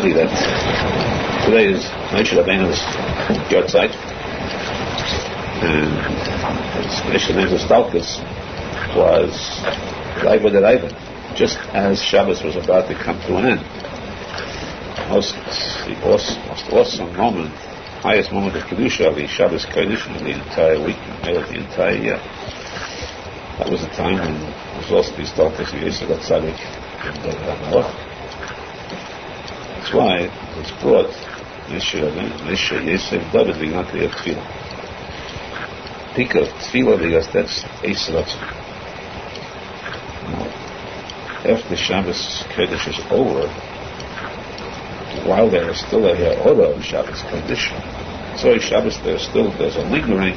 funny that today is Moshe Rabbeinu's Yortzeit, and Moshe Rabbeinu's Talkus was Raiva de Raiva, just as Shabbos was about to come to an end. Most awesome moment, highest moment of Kedusha of the Shabbos Kodesh of the entire week, maybe of the entire year. That was the time when it was also these Talkus of Yisrael tzadik and Aharon. That's why it's brought Moshe Yosef David began to have tefillah. Think of tefillah because that's Eisrat. After Shabbos Kodesh is over, while there is still a aura of Shabbos Kodesh, so Shabbos there's a lingering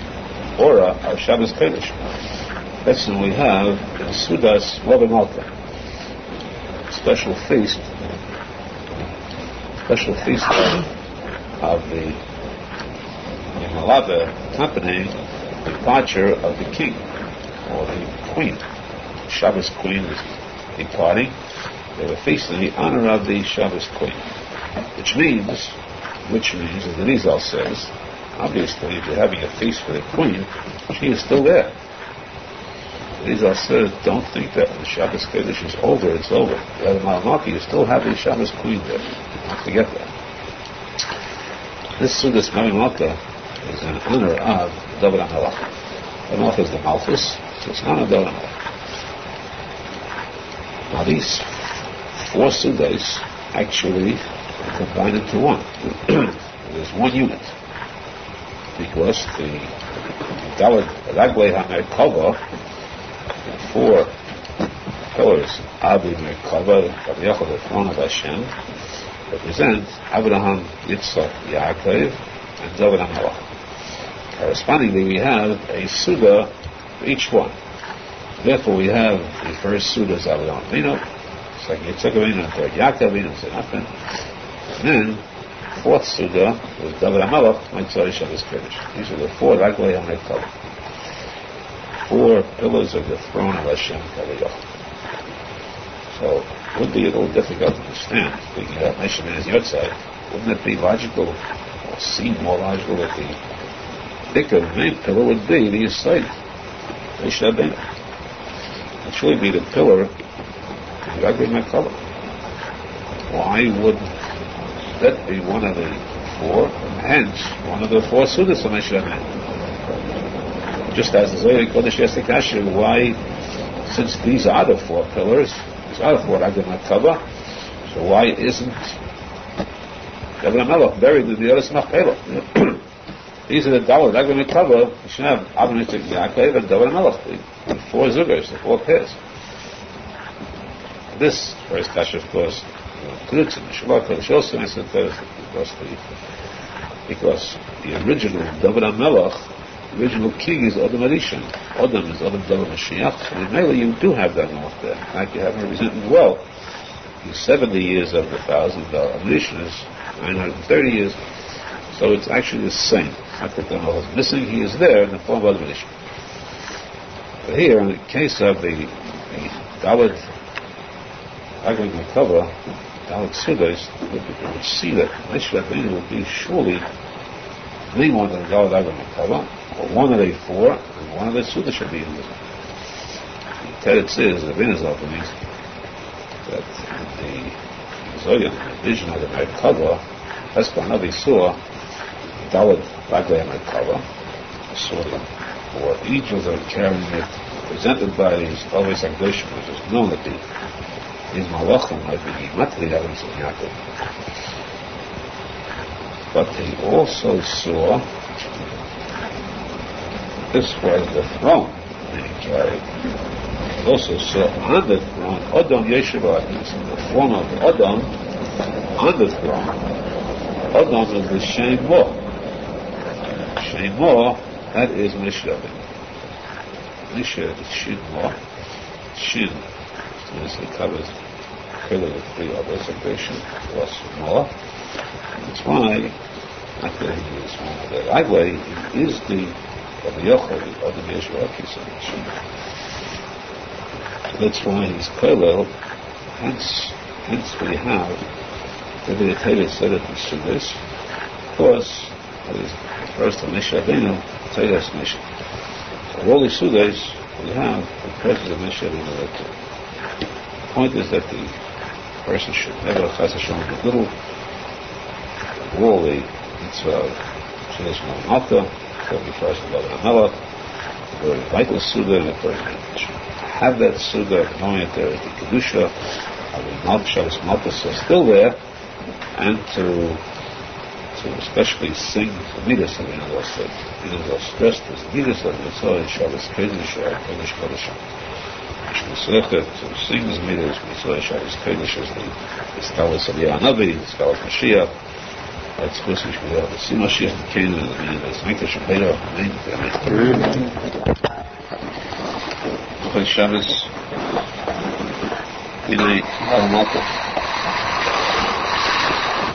aura of Shabbos Kodesh. That's when we have in Sudas Rabbi Nachman, special feast of the Malava accompanying the departure of the king or the queen. Shabbos queen is departing. They have a feast in the honor of the Shabbos queen, which means, as the Arizal says, obviously if you're having a feast for the queen, she is still there. The Arizal says, don't think that when the Shabbos Kodesh is over, it's over. The other Malmaki, you still have the Shabbos queen there. Don't forget that. This Sudas Malmaka is in honor of David HaMelech. The Malach is the Malchus, so it's not a David HaMelech. Now these four Sudas actually combined into one. There's one unit. Because the Daled Raglei HaMerkava, the four pillars of the Merkava, of Yaakov, the throne of Hashem, represent Abraham, Yitzchak, Yaakov, and David HaMelech. Correspondingly, we have a Suda for each one. Therefore, we have the first Suda is Avraham Avinu, second Yitzchak Avinu, and third Yaakov Avinu, and Menachem. And then, fourth Suda was David HaMelech, Mitzvah Shabbos Kodesh. These are the four Raglei HaMerkava, four pillars of the throne of Hashem Kaviyach. So, it would be a little difficult to understand, thinking about Moshe Rabbeinu's Yortzeit. Wouldn't it be logical, or seem more logical, that the thicker main pillar would be the Yisrael, Moshe Rabbeinu? It should be the pillar of Raglei HaMerkava. Why wouldn't that be one of the four, and hence one of the four Sudas of Moshe Rabbeinu? Just as the Zohar Kodesh Yestikasha, why, since these are the four pillars, these are the four Raglei HaMerkava, so why isn't David HaMelech buried in the Eretz Machpelah? These are the Daled Raglei HaMerkava. You should have Abraham, Yitzchak, Yaakov, and David HaMelech, the four Zugars, the four pairs. This first kasha, of course, because the original David HaMelech, the original king is Adam Arishan. Adam is Adam David Mashiach, and in Mele you do have that Melech there. In fact, you have him represented well. He's 70 years of the 1,000. Arishan is 930 years. So it's actually the same. Not that the Melech is missing, he is there in the form of Adam Arishan. But here, in the case of the Daled Raglei HaMerkava, Daled Sudas, we would see that Moshe Rabbeinu would be surely the one of the Daled Raglei HaMerkava, or one of the four, and one of the Sudas should be in this. The Teretz is, the Arizal believes, that the Zohar, the vision of the Merkava, Hespanavi saw Daled Raglei HaMerkava, saw the four angels that are carrying it, presented by these always Agdoshim, which is known that these Malachim might be Matri Aharon and Yaakov. But he also saw this was the throne being carried. He also saw on the throne Adam Yeshiva, the form of Adam on the throne. Adam is the Shem Mo. Shem Mo, that is Moshe Rabbeinu. Moshe is Shin Mo. Shin it covers clearly the three others, separation plus Mo. That's why, not that he is one of the right way, he is the Yochel, the Adam Yeshua Akisa. That's why he's parallel. Hence we have Maybe the Torah said it in Sudas. Of course, it is first the Moshe Rabbeinu, Torah's mission. So all the Sudas we have the presence of Moshe Rabbeinu. The point is that the person should never chas Hashem belittle all the mitzvah of Shalish Malata, so the first of Avraham Melech, a very vital Suda, and a person should have that Suda, knowing that there is the Kedusha, having Shalish Malata still there, and to especially sing the Midas of Inazal said. Inazal stressed as Midas of Mitzvah, Shabbos Kodesh, or Kodesh Kodeshah. To sing the Midas, Mitzvah, Shabbos Kodesh, as the scholars of Yahanavi, the scholars of Mashiach, it's supposed to be the Sim Mashiach, the Canaan, and the Midas, Mekta Shabbeira, Amen. Shabbos, Inay, Haramata.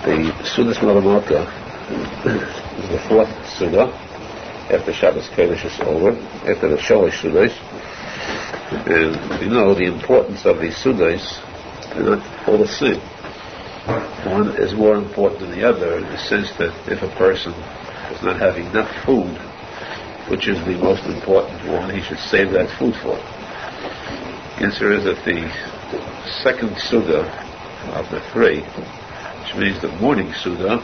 The Sudas Malamata is the fourth Suda after Shabbos Kodesh is over, after the Shalish Sudas. And you know the importance of these Sudas, they're not all the same. One is more important than the other in the sense that if a person does not have enough food, which is the most important one, he should save that food for. The answer is that the second Suda of the three, which means the morning Suda,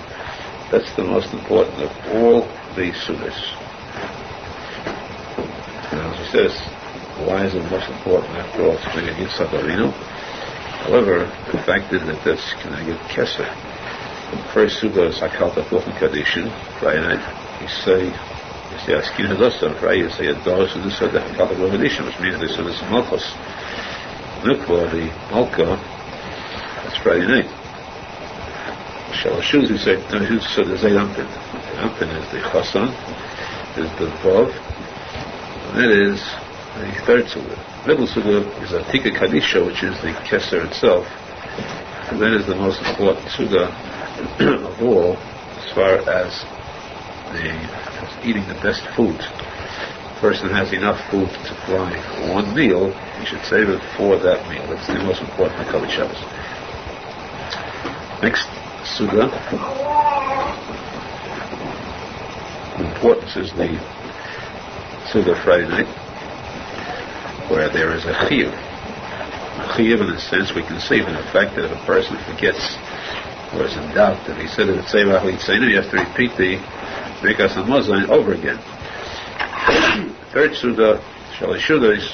that's the most important of all the Sudas. Now, as he says, why is it most important after all? It's going to give Sabarino. However, the fact is that this can give Keser. The first Suda is Hakalta Kuchen Kadishin, Friday night. You say Askin Hadosa, Friday you say Ador Suda Suda Hakalta Kuchen Kadishin, which means the Suda is Malchus. Nukwa, the Malka, that's Friday night. Shalashuz, we say, so there's a Ampin. The Ampin is the Chasan, is the Vav, and that is the third Suda. Middle Suda is a Tika Kadisha, which is the Keser itself, and that is the most important Suda of all, as far as eating the best food. If a person has enough food to fly for one meal, he should save it for that meal. That's the most important of Kali Shabbos. Next Suda, the importance is the Suda Friday night, where there is a kiruv. A kiruv, in a sense, we can see from the fact that if a person forgets or is in doubt that he said it at Sevach Litzenu, he has to repeat the Bekas HaMazayin over again. Third Suda, Shalish Sudas,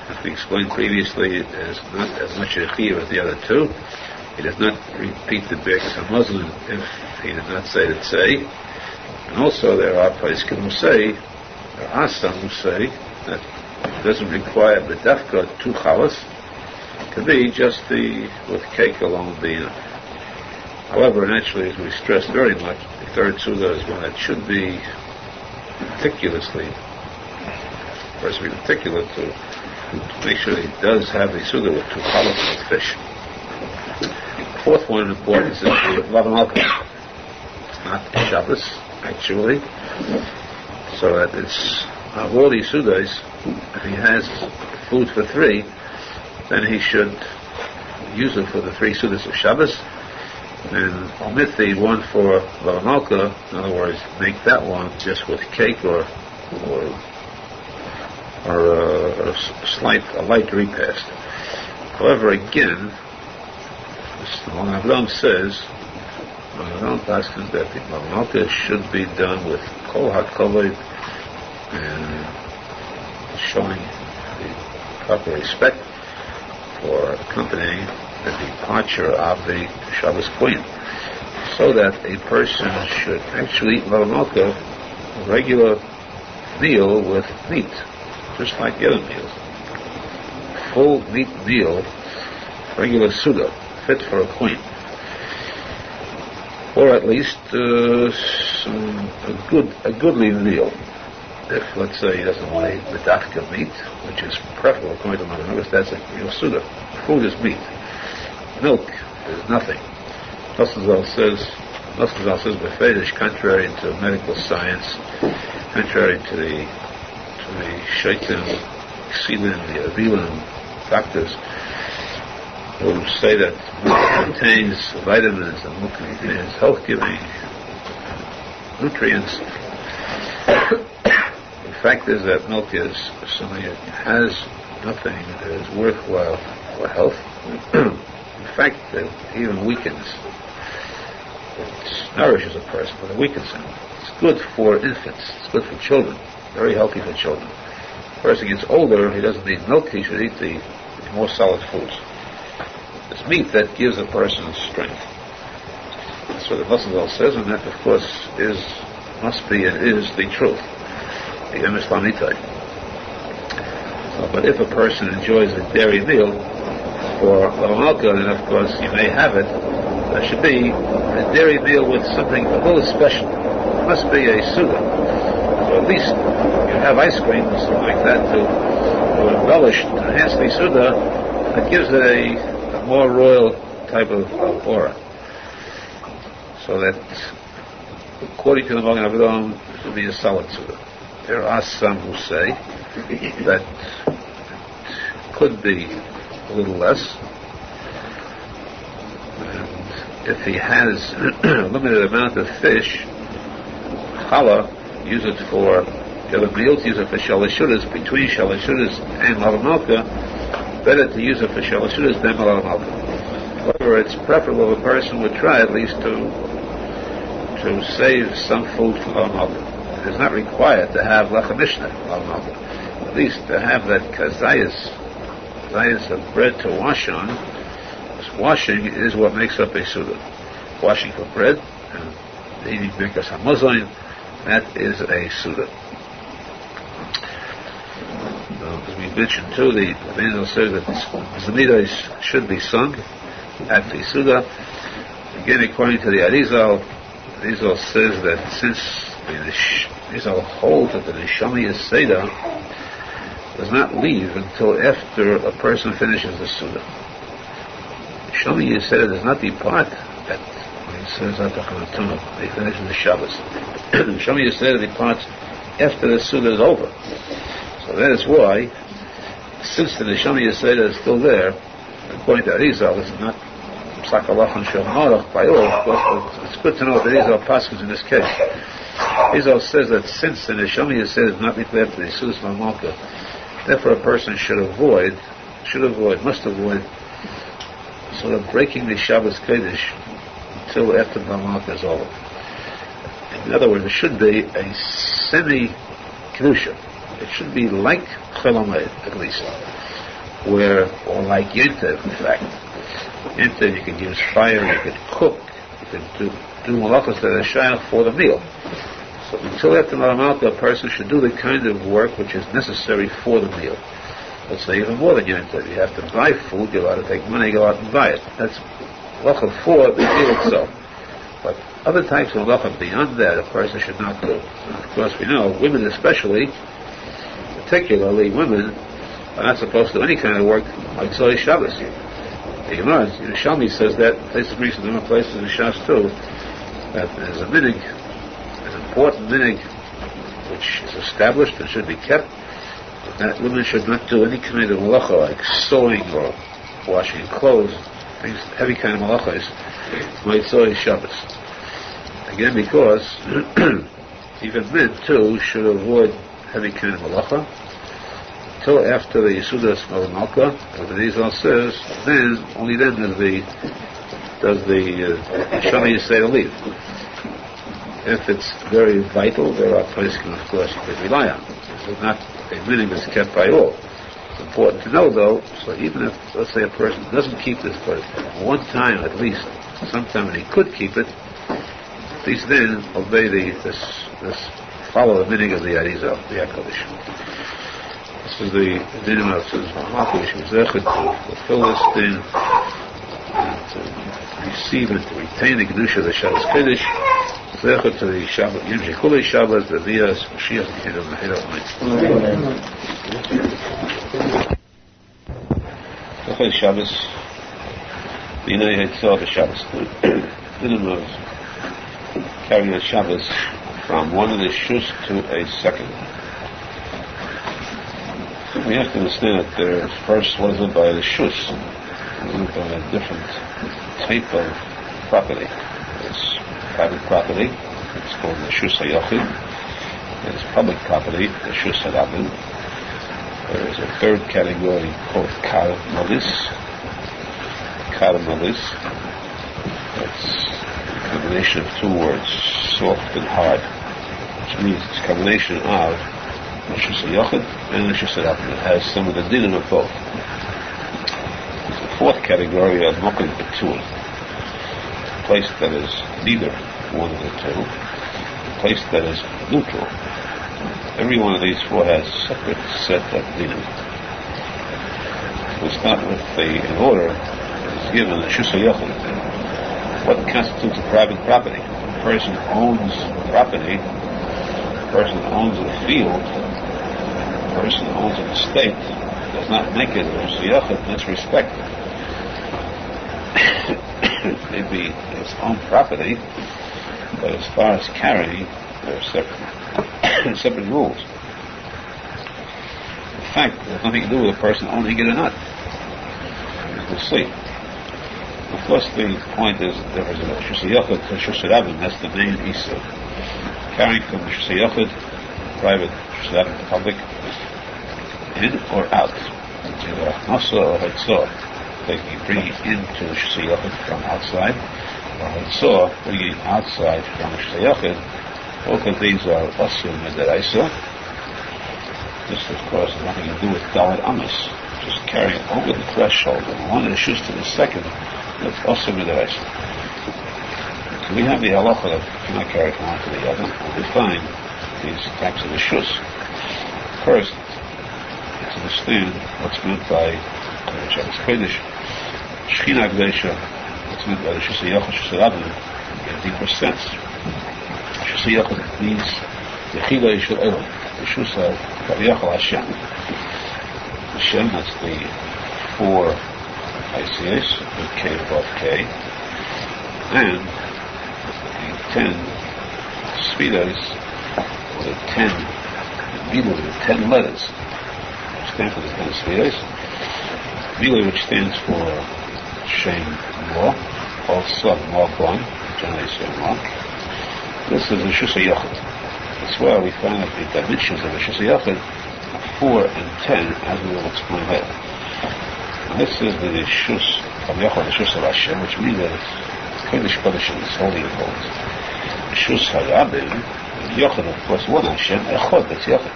as we explained previously, is not as much a kiruv as the other two. He does not repeat the Bekas HaMazayin if he did not say the Tzei. And also there are posek who say, there are some who say that it doesn't require bedafka 2 chalas. It could be just with cake along the enough. However, naturally, as we stressed very much, the third Suda is one that should be meticulously, first be meticulous to make sure that he does have the Suda with 2 chalas of fish. The fourth one in importance is the Lavan Alka. It's not Shabbos, actually. So that it's of all these Sudas, if he has food for 3, then he should use it for the 3 Sudas of Shabbos, and omit the one for Lavan Alka. In other words, make that one just with cake or a light repast. However, again, R Avraham says, R Avraham Paskin, that the Lavan Alka should be done with kol hakavod and showing the proper respect for accompanying the departure of the Shabbos Queen, so that a person should actually eat Lavan Alka, a regular meal with meat, just like the other meals. Full meat meal, regular Suda, fit for a queen. Or at least a goodly meal. If, let's say, he doesn't want to eat bedafka meat, which is preferable according to Menachem, that's a real Suda. Food is meat. Milk is nothing. Arizal says befedish, contrary to medical science, contrary to the shaitan, Xilin, the Avilan doctors, who say that milk contains vitamins and milk contains health-giving nutrients. The fact is that milk is something that has nothing that is worthwhile for health. In fact, it even weakens. It nourishes a person, but it weakens him. It's good for infants. It's good for children. Very healthy for children. If a person gets older, he doesn't need milk. He should eat the more solid foods. It's meat that gives a person strength. That's what the Rosenfeld says, and that, of course, must be and is the truth. The emes lamitai. But if a person enjoys a dairy meal for Malka, then of course you may have it. There should be a dairy meal with something a little special. It must be a Suda. So at least you have ice cream or something like that to embellish, to enhance the Suda. That gives it a more royal type of aura. So that, according to the Magen Avraham, it should be a solid Suda. There are some who say that it could be a little less. And if he has a limited amount of fish, challah, use it for the other meals, use it for shalashudas, between shalashudas and malamalka, better to use it for shalashudas than malamalka. However, it's preferable if a person would try at least to save some food for malamalka. It is not required to have lechem mishnah, at least to have that kazayas of bread to wash on. This washing is what makes up a suda. Washing for bread and eating birkas hamazon, that is a suda. As we mentioned too, the Arizal says that zemidos should be sung at the suda. Again, according to the Arizal says that since Arizal holds that the Yerushalmi Seder does not leave until after a person finishes the Suda. Yerushalmi Seder does not depart when he says he finishes the Shabbos. Yerushalmi Seder departs after the Suda is over. So that is why, since the Yerushalmi Seder is still there, according to Arizal, it's not Psak Halacha and Shulchan Aruch by all, but it's good to know that Arizal passes in this case. Arizal says that since the Yerushalmi Seder is not declared to the Sudas Malmalka, therefore a person must avoid sort of breaking the Shabbos Kodesh until after the Malmalka is over. In other words, it should be a semi-kedusha. It should be like Cholamed, at least, or like Yentev, in fact. Yentev, you can use fire, you can cook, you can do malachas that are shayach for the meal. So until after Malamalka, a person should do the kind of work which is necessary for the meal. Let's say even more than Yentev. You have to buy food, you're allowed to take money, go out and buy it. That's malacha for the meal itself. But other types of malacha beyond that, a person should not do. Of course, we know, women especially, particularly women, are not supposed to do any kind of work like Zohar Shabbos. The Gemara, Yerushalmi says that, places Greece and different places in Shas too, that there's a minig, an important minig, which is established and should be kept, that women should not do any kind of malacha like sewing or washing clothes, things, heavy kind of malachas, like Zohar Shabbos. Again, because even men too should avoid heavy kind of malacha until after the Yisudas Malmalka, as the Arizal says, then, only then does the Yerushalmi Seder leave. If it's very vital, there are places, of course, you could rely on. This is not a minimum that's kept by all. It's important to know, though, so even if, let's say, a person doesn't keep this, but one time at least, sometime when he could keep it, at least then obey follow the meaning of the Arizal, the Yaakov. This is the din of Malchus, who is zeichet to fulfill this din, and to receive and to retain the kedusha of the Shabbos Kodesh, zeichet to the Shabbat, Yom Shekulei Shabbos, the Vias, Mashiach, the Kingdom, the Hira, Zeichet Shabbos, B'nai Hitzah, the Shabbos. Din of carrying the Shabbos from one of the shus to a second. We have to understand that first, what is it by the shus? look at a different type of property. There's private property, it's called the Shus HaYochid. There's public property, the Shus HaRabim. There is a third category called Karmalis. Karmalis. That's a combination of two words, soft and hard, which means it's a combination of the Shus HaYochid and the Shus HaRabim. It has some of the dinim of both. There's a fourth category of Mokim Betul. A place that is neither one of the two. A place that is neutral. Every one of these four has a separate set of dinim. We'll start with in order is given the Shus HaYochid. What constitutes a private property? If a person owns property, a person owns a field, a person owns an estate, does not make it a Shus HaYochid, that's respected. It may be its own property, but as far as carrying, there are separate rules. In fact, there's nothing to do with a person owning it or not. We'll see. Of course, the point is that there is a Shus HaYochid to Shus HaRabim. That's the main issue. Carrying from the Shus HaYochid, private, Shus HaRabim to public, in or out. It's either R Nosson or Arizal. Bringing into the Shus HaYochid from outside, or Arizal, bringing outside from the Shus HaYochid. Both of these are esteemed. This, of course, has nothing to do with Daled Amis. Just carrying over the threshold from one Shus to the second, that's esteemed. So we have the Halacha that you cannot carry from one to the other. We define these types of Shus. First, to understand what's meant by Shabbos Kodesh, Shechina Gdesha, what's meant by the Shus HaYochid, Shus HaRabim, in a deeper sense. Shus HaYochid means the Chiloi Shel Elam, the Shus HaYochid Hashem. Hashem, that's the four ICAs, with K above K, and the 10 Sfidas, or the 10 Milah, the 10 letters, which stand for the 10 Sfidas. Milah, which stands for Shem Law, also Law, generally Shem Law. This is the Shus HaYochid. That's why we find that the dimensions of the Shus HaYochid are 4 and 10, as we will explain later. And this is the Shus HaYochid, the Shus Hashem, which means that it's Kodesh Kodeshim, it's holy of holies. The Shus HaRabim, the Yochid, of course, one Hashem, Echod, that's Yochid.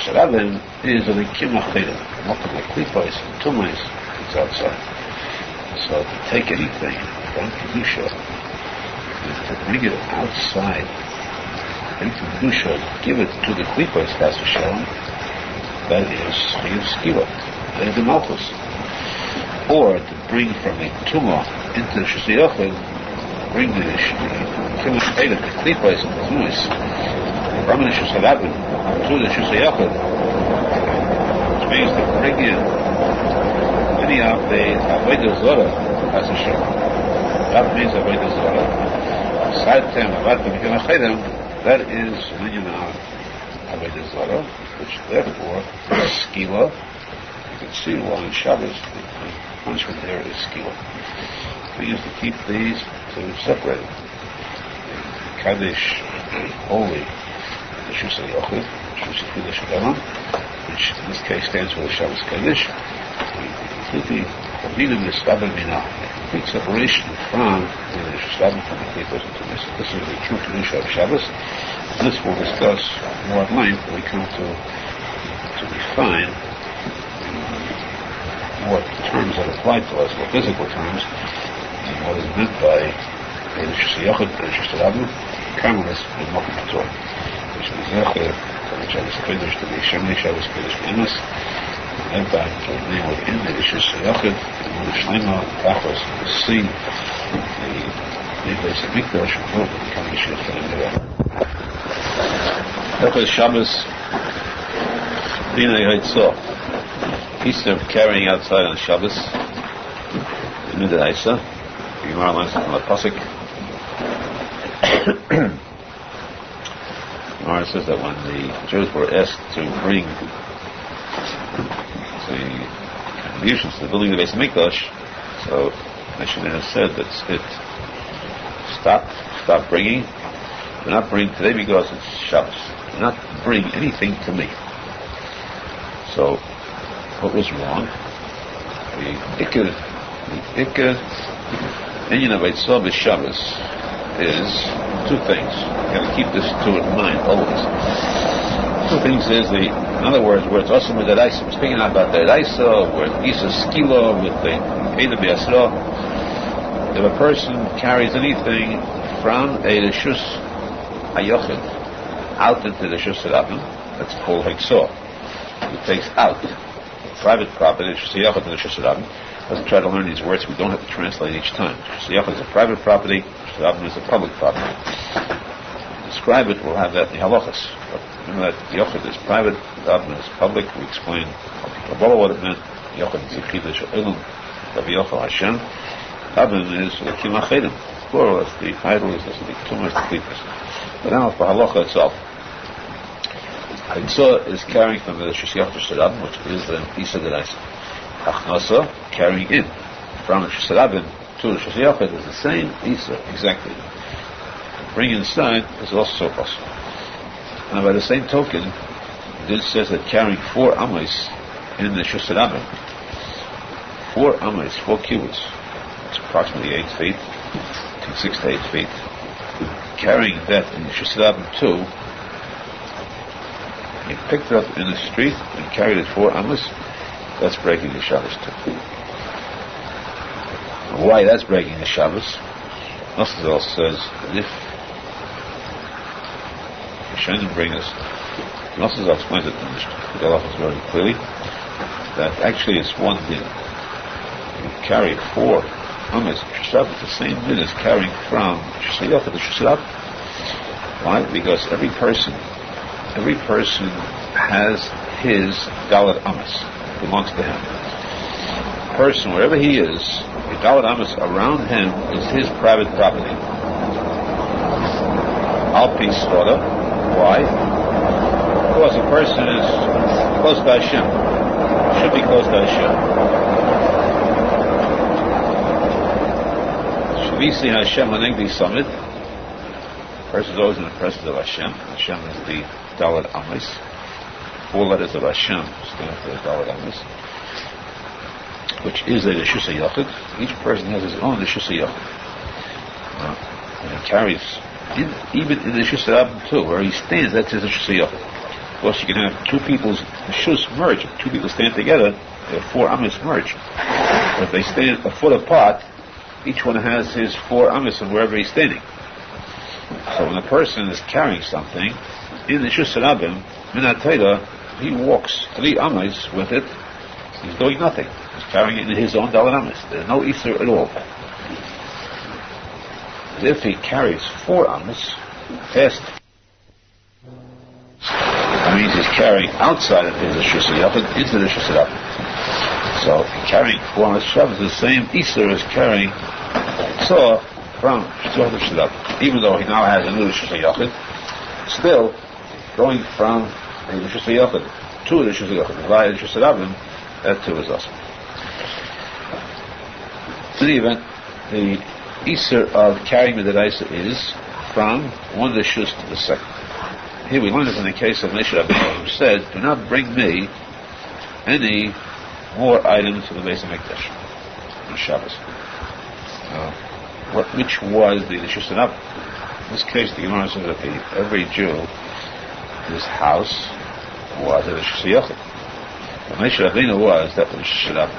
Sharabim is a Likim Achidim, not the Klipos and Tumais, it's outside. So to take anything from Kedusha, to bring it outside, bring it to Kedusha, give it to the Klipos, Chas v'Shalom, that is Chiyuv Skila, that is the Malchus. Or to bring from the Tumah into the Shus HaYochid, bring the Likim Achidim, the Klipos and the Tumais, from the Shus HaRabim to the Shus HaYochid, which means to bring in any of the Avodah Zorah as a show. That means Avodah Zorah. Aside from Avodah Zorah, that is union of Avodah Zorah, which therefore is Skila. You can see while in Shabbos, the punishment there is Skila. We used to keep these to separate the Kaddish, holy, the Shus HaYochid, Shus HaKodesh, which in this case stands for the Shabbos Kodesh. Completely forbidden this Mina, complete separation from the Shus HaRabim from the Klipos and Tumis. This is the true Kedusha of Shabbos. This we'll discuss more at length when we come to define what terms that apply to us, what physical terms, and what is meant by the Shus HaYochid and the Shus HaRabim, Karmelis and Mokum Torah. Which is Zecher, the Shabbos Kodesh, to the Yerushalmi Shabbos Kodesh Emes, and that to the name within the Shus HaYochid, and the Shlema, Tachos, to see the Beis HaMikdash, and will become the Shus HaYochid. Therefore, Shabbos, Bina Yitzah, piece of carrying outside on Shabbos, in Midaisa, the Gemara learns from the posek. Gemara says that when the Jews were asked to bring the contributions to the building of the Beis HaMikdash, So Menachem Mendel said, that's it. Stop bringing. Do not bring today because it's Shabbos. Do not bring anything to me. So, what was wrong? The Iker Inyan of Arizal Shabbos is two things. You got to keep this in mind always. Two things is in other words, where it's also with the Raisa. I'm speaking about the Raisa, where it's Isa Skilo with the Eda B'Yasra. If a person carries anything from a Reshus Hayochid out into the Reshus Rabban, that's called Hexor. He takes out private property, Reshus Hayochid, and Reshus Rabban. Let's try to learn these words. We don't have to translate each time. Reshus Hayochid is a private property, Reshus Rabban is a public property. Describe it, we'll have that in the halachas. But remember that Yochid is private, Rabban is public. We explained Kabbalah what it meant. Yochid is the Chiddush Ilum, Rabbi Yochel Hashem. Rabban is the Kim HaChedim. Plural, that's the title, is the Tumas, the Klippas. But now for halacha itself. Arizal is carrying from the Reshus Yochid Rabban, which is the Isa Deraisa. R Nosson, carrying in from Reshus Rabban to Reshus Yochid is the same Isa, exactly. Bring inside is also possible. And by the same token, this says that carrying 4 amas in the Reshus Rabban, 4 amas, 4 cubits, it's approximately 8 feet, between 6 to 8 feet. Carrying that in the Reshus Rabban too, he picked it up in the street and carried it 4 amas, that's breaking the Shabbos too. Why that's breaking the Shabbos? Arizal says that if Rishonim bring us, Arizal explains it in the Halacha very clearly, that actually it's one din. You carry 4 amas, it's the same din as carrying from Shayach to Reshus Rabban. Why? Because every person has his Dalet amas, belongs to him. The person, wherever he is, the Dalet amas around him is his private property. Al-Pi Sroda. Why? Because a person is close to Hashem. Should be close to Hashem. Shavisi Hashem Lanegdi Summit. The person is always in the presence of Hashem. Hashem is the Dalet Amas. 4 letters of Hashem stand for the Dalet Amas, which is a Reshus Hayochid. Each person has his own Reshus Hayochid. And he carries, even in the Reshus Rabban too, where he stands, that's his Reshus Hayochid. Of course, you can have 2 people's Reshus merge. If 2 people stand together, there are 4 amas merge. But if they stand a foot apart, each one has his 4 amas and wherever he's standing. So when a person is carrying something, in the Reshus Rabban, Minat Torah, he walks 3 amas with it, he's doing nothing. He's carrying it in his own Dalet amas. There's no Easter at all. If he carries 4 amas, past, that means he's carrying outside of his Reshus Hayochid into the Reshus Rabban. So carrying 4 amas Shabbos is the same Easter as carrying Tzor from Reshus Rabban. Even though he now has a new Reshus Hayochid, still going from a Reshus Hayochid to a Reshus Hayochid via Reshus Rabban, that too is awesome. In the event, the Easter of carrying the Deraisa is from one Reshus to the second. Here we learn it in the case of Moshe Rabbeinu, who said, "Do not bring me any more items to the Beis HaMikdash on Shabbos." Which was the Reshus Rabban. In this case, the Gemara says that every Jew, his house was a Reshus Hayochid. What Moshe Rabbeinu was, that was Reshus Rabban.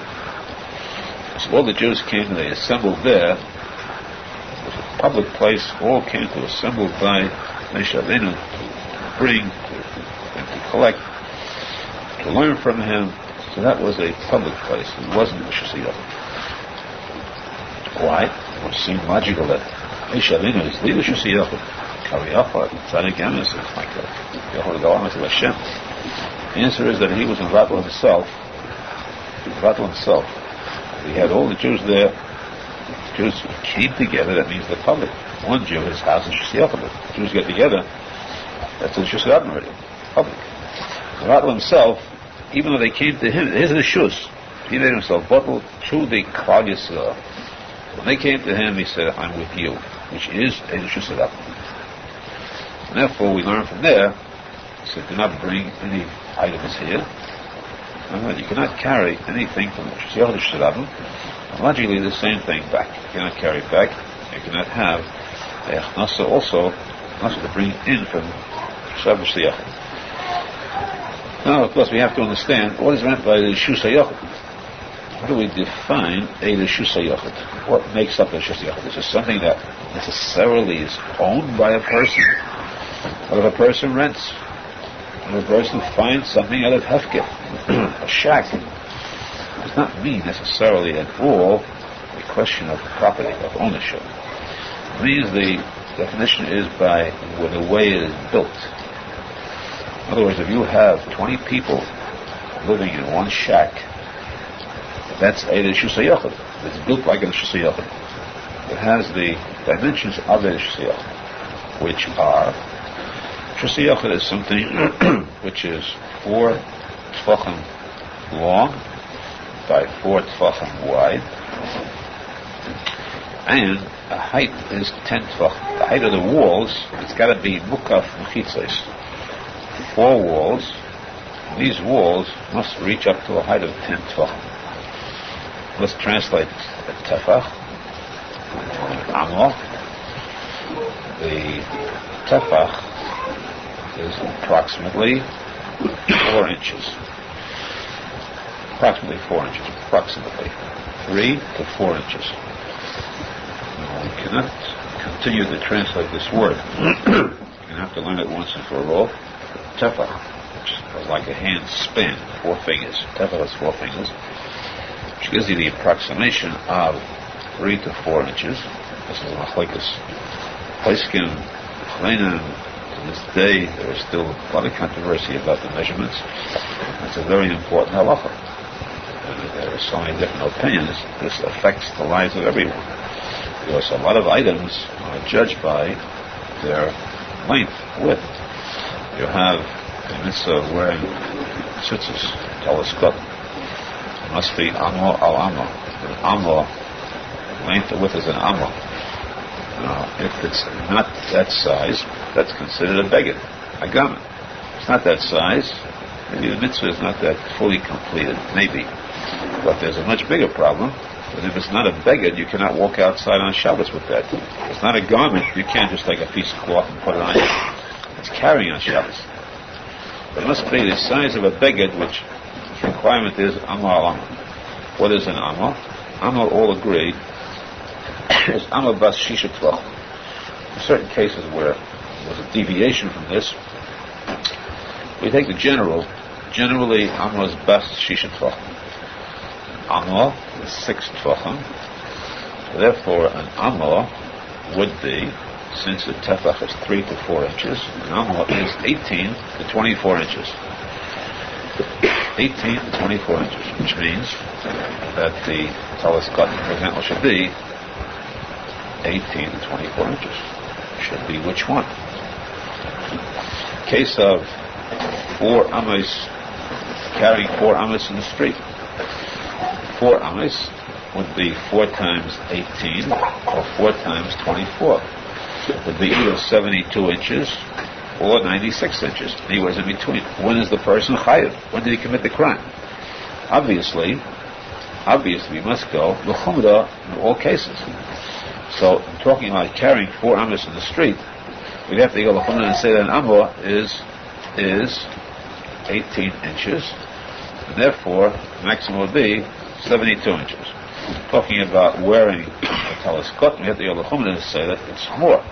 So all the Jews came and they assembled there. It was a public place. All came to assemble by Moshe Rabbeinu to bring and to collect, to learn from him. So that was a public place. It wasn't Reshus Hayochid. Why? It would seem logical that Moshe Rabbeinu is the Reshus Hayochid. Kaviyachar, tzadik Yamis, it's like Yehovah Galamas of Hashem. The answer is that he was in Vatal himself. He had all the Jews there. The Jews came together, that means the public. One Jew, his house is Reshus Hayochid. The Jews get together, that's the Reshus Rabban already. Public. Vatal himself, even though they came to him, his Reshus, He made himself bottle to the Klal Yisrael. When they came to him, he said, I'm with you, which is a Rishus Hadam. And therefore, we learn from there, he said, do not bring any items here. You cannot carry anything from the Rishus Hadam. Logically, the same thing back. You cannot carry it back. You cannot have a Nosson also, Nosson to bring in from Shabbos Yachid. Now, of course, we have to understand what is meant by the Rishus HaYachid. How do we define a Rishus HaYachid? What makes up a Rishus HaYachid? Is it something that necessarily is owned by a person? What if a person rents? What if a person finds something out of Hefker, a shack? It does not mean necessarily at all a question of property, of ownership. It means the definition is by the way it is built. In other words, if you have 20 people living in one shack, that's a Rishus HaYachid. It's built like a Rishus HaYachid. It has the dimensions of a Rishus HaYachid, which are, Rishus HaYachid is something which is 4 tefachim long by 4 tefachim wide, and the height is 10 tefachim. The height of the walls, it's got to be mukaf mechitzos. 4 walls. These walls must reach up to a height of 10 tefachim. Let's translate a tefach, amor. The tefach is approximately 4 inches. Approximately 4 inches. Approximately 3 to 4 inches. Now, we cannot continue to translate this word. You're going to have to learn it once and for all. Tefach, which is like a hand span, 4 fingers. Tefach is 4 fingers, which gives you the approximation of 3 to 4 inches. This is machlekes poskim, chleinim. To this day, there is still a lot of controversy about the measurements. It's a very important halacha. And there are so many different opinions. This affects the lives of everyone, because a lot of items are judged by their length, width. You have the mitzvah of wearing tzitzis, telescope. It must be amor al amor. An amor, length or width is an amor. Now, if it's not that size, that's considered a beged, a garment. It's not that size, maybe the mitzvah is not that fully completed, maybe. But there's a much bigger problem, that if it's not a beged, you cannot walk outside on Shabbos with that. If it's not a garment, you can't just take a piece of cloth and put it on you. It's carrying on Shabbos. But it must be the size of a beged, which its requirement is amor al amor. What is an amor? Amor, all agree, is amor bas shisha tvach. In certain cases where there's a deviation from this, we take the general. Generally, amor is bas shisha tvach. Amor is 6 tvachim. Therefore, an amor would be, since the tefach is 3 to 4 inches, an amor is 18 to 24 inches. 18 to 24 inches, which means that the tallest cotton, for example, should be 18 to 24 inches. Should be which one? Case of 4 amos, carrying 4 amos in the street. 4 amos would be 4 times 18 or 4 times 24. It would be either 72 inches or 96 inches. Anywhere in between. When is the person chayav? When did he commit the crime? Obviously, we must go l'chumra in all cases. So, I'm talking about carrying 4 amos in the street. We'd have to go l'chumra and say that an amor is 18 inches, and therefore, the maximum would be 72 inches. Talking about wearing a telescope, we have to go l'chumra and say that it's more.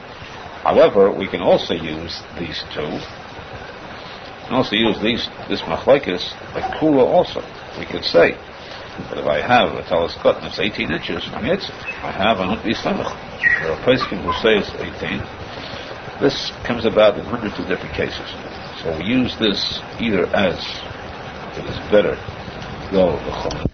However, we can also use these two. We can also use this machlekes like kula also. We could say, but if I have a telescope and it's 18 inches, I have a nut b'samach. There are poskim who say it's 18. This comes about in hundreds of different cases. So we use this either as it is better go l'chumra.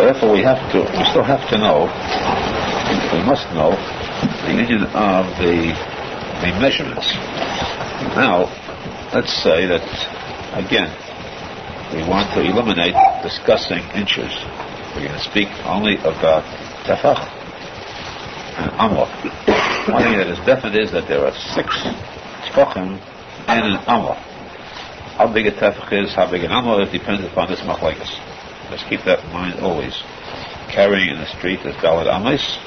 therefore we still have to know, we must know the union of the measurements. Now, let's say that, again, we want to eliminate discussing inches. We're going to speak only about tefach and amor. One thing that is definite is that there are 6 tefachim and an amor. How big a tefach is, how big an amor is, depends upon this machlekes. Let's keep that in mind always. Carrying in the street is dalet amos,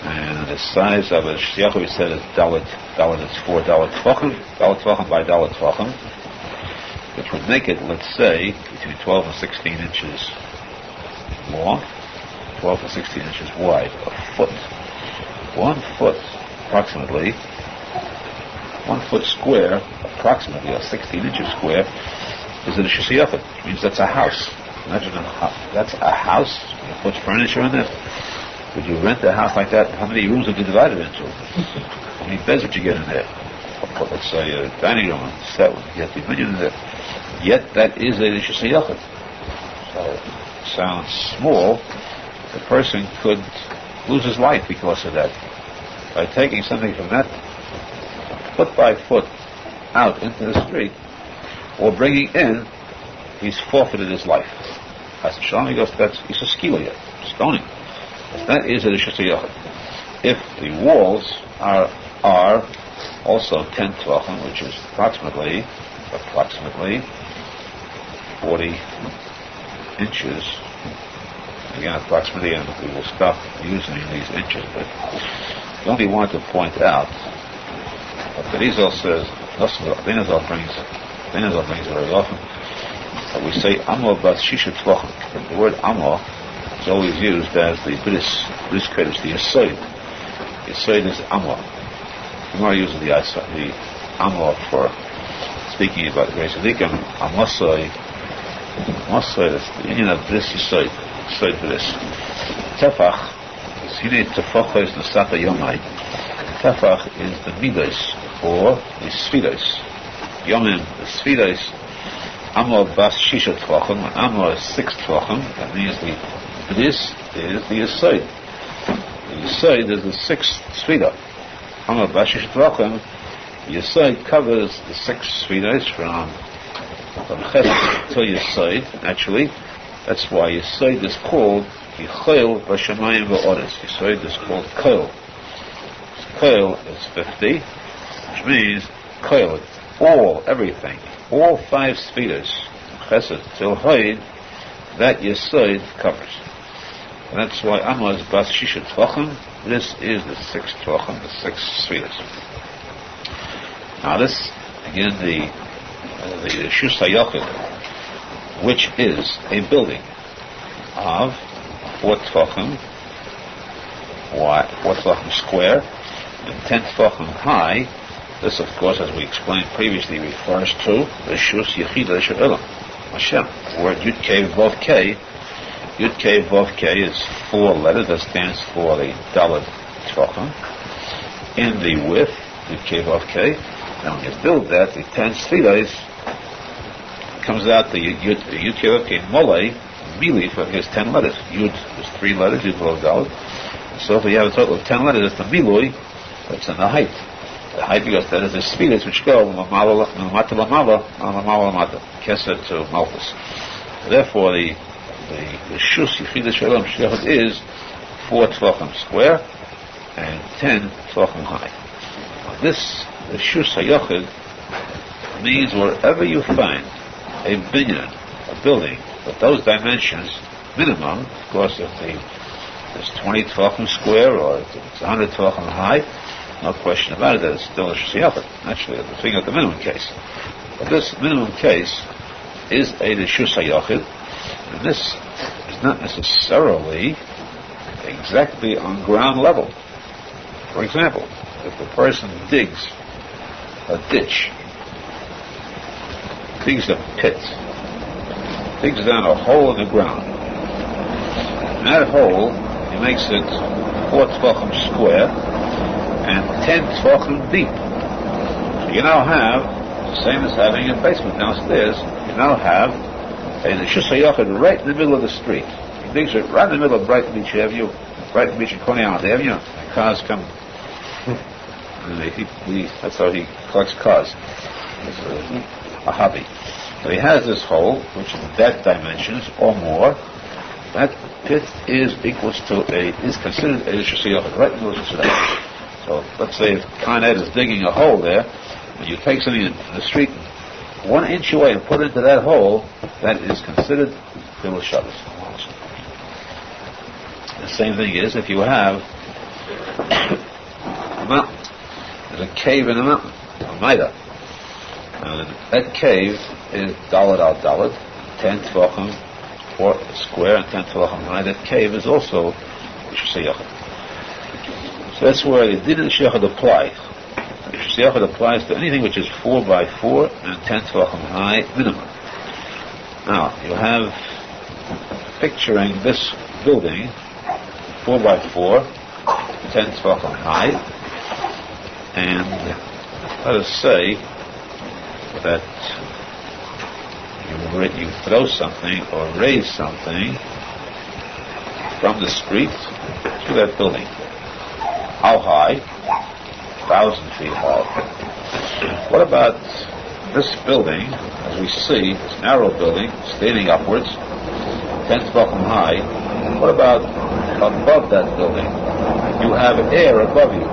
and the size of a Yaakov said is dalet is 4 dalet tefachim by dalet tefachim, which would make it, let's say, between 12 and 16 inches long, 12 to 16 inches wide, a foot. 1 foot, approximately, 1 foot square, approximately, or 16 inches square, is a shusiyachid, which means that's a house. Imagine that's a house. You put furniture in it. Would you rent a house like that? How many rooms would you divide it into? How many beds would you get in there? Let's say a dining room, a set, you get the opinion in there. Yet that is a shusiyachid. So it sounds small. The person could lose his life because of that. By taking something from that foot by foot out into the street, or bringing in, he's forfeited his life. As Yerushalmi goes, he's a skilia, stoning. That is a shusiyachid. If the walls are also 10 tvachim, which is approximately 40 inches. Again, approximately, and we will stop using these inches, but we only want to point out what Arizal says. Arizal brings very often that we say Amor bas shisha tvachim. The word Amor is always used as the bris kodesh, the Yesod. Yesod is Amor. Gemara uses the Amor for speaking about the great tzaddikim. Amosoi, that's the union of bris Yesod. Yesod bris. Tefach is hine tefachos nasata yomai. Tefach is the midos, or the sfidos. Yomim, the sfidos. Amor bas shisha tvachim. When Amor is 6 tvachim, that means the bris is the Yesod. The Yesod is the 6th sfida. Amor bas shisha tvachim. The Yesod covers the 6 sfidos from Chesed to Yesod. Actually, that's why Yesod is called Yichel B'Shamayim V'Oris. Yesod is called Koil. Koil is 50, which means Koil, all, everything, all 5 spheres, Chesed till Hoid, that Yesod covers. And that's why Amor is Bas Shisha Tvachim. This is the 6th Tvachim, the 6 spheres. Now this, again, the Shus HaYochid, which is a building of 4 Tvachim wide, 4 Tvachim square, and 10 Tvachim high. This, of course, as we explained previously, refers to the Shus Yechida She'elam, Hashem. The word Yud Kei Vav Kei. Yud Kei Vav Kei is 4 letters that stands for the Dalet Tvachim. In the width, Yud Kei Vav Kei. Now when you build that, the 10 Sfidas, comes out the Yud Kei Vav Kei Molei, Mili, for his 10 letters. Yud is 3 letters, Yud Vav Dalet. So if we have a total of 10 letters, it's the Milui, that's in the height. The height, because that is the Sfidas which go from Mata Lamava, Lamata, Kesed to Malchus. Therefore, the Shus Yechida Shalom Shechad is 4 Tvachim square and 10 Tvachim high. Now the Shus HaYochid means wherever you find a binyan, a building, with those dimensions, minimum, of course, if it's 20 Tvachim square or if it's 100 Tvachim high, no question about it, that it's still a Shus HaYochid. Naturally, the thing of the minimum case. But this minimum case is a Shus HaYochid, and this is not necessarily exactly on ground level. For example, if the person digs a ditch, digs a pit, digs down a hole in the ground, and that hole, he makes it 4 Tvachim square and 10 Tvachim deep. So you now have, the same as having a basement downstairs, you now have a Shus HaYochid right in the middle of the street. You digs it right in the middle of Brighton Beach Avenue, Brighton Beach and Coney Island Avenue, and cars come. And that's how he collects cars. It's a hobby. So he has this hole, which is that dimensions or more. That pit is considered a shusiyach, right in the middle of the. So let's say if Con Ed is digging a hole there, and you take something in the street 1 inch away and put it into that hole, that is considered Chilul Shabbos. The same thing is if you have a mountain. There's a cave in a mountain, a Maida. And that cave is Daled al Daled, 10 Tvachim, 4 square and 10 Tvachim high. That cave is also Shusayachad. So that's where the Din and Shuyachad apply. Shusayachad applies to anything which is 4 by 4 and 10 Tvachim high minimum. Now, you have picturing this building 4 by 4, 10 Tvachim high, and let us say that you throw something or raise something from the street to that building. How high? 1,000 feet high. What about this building, as we see, this narrow building, standing upwards, 10 Tvachim high? What about above that building? You have air above you.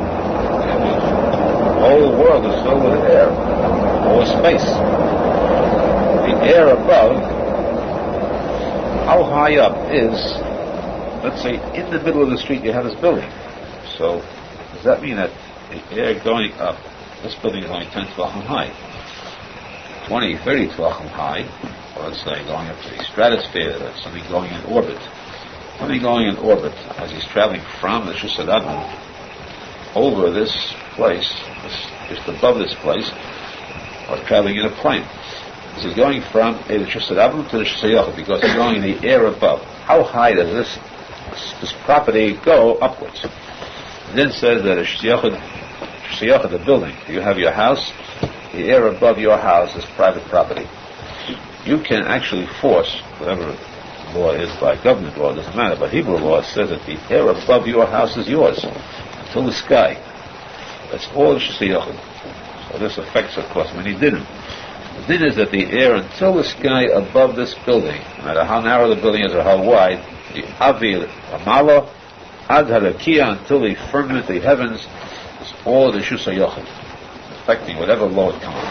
The whole world is filled with air, or space. The air above, how high up is, let's say, in the middle of the street you have this building. So, does that mean that the air going up, this building is only 10 Tvachim high, 20, 30 Tvachim high, or let's say going up to the stratosphere, or something going in orbit. Something going in orbit, as he's traveling from the Shusarabim over this place, just above this place, or traveling in a plane. This is going from the Shusarabim to the Shusayachad because he's going in the air above. How high does this property go upwards? It then says that a Shusayachad, the building, you have your house, the air above your house is private property. You can actually force whatever law is by government law, it doesn't matter, but Hebrew law says that the air above your house is yours until the sky. That's all Shusayachad. So this affects, of course, many dinim. The din is that the air until the sky above this building, no matter how narrow the building is or how wide, the avil amalo ad harakia, until the firmament, the heavens, is all the Shusayachad, affecting whatever law it comes.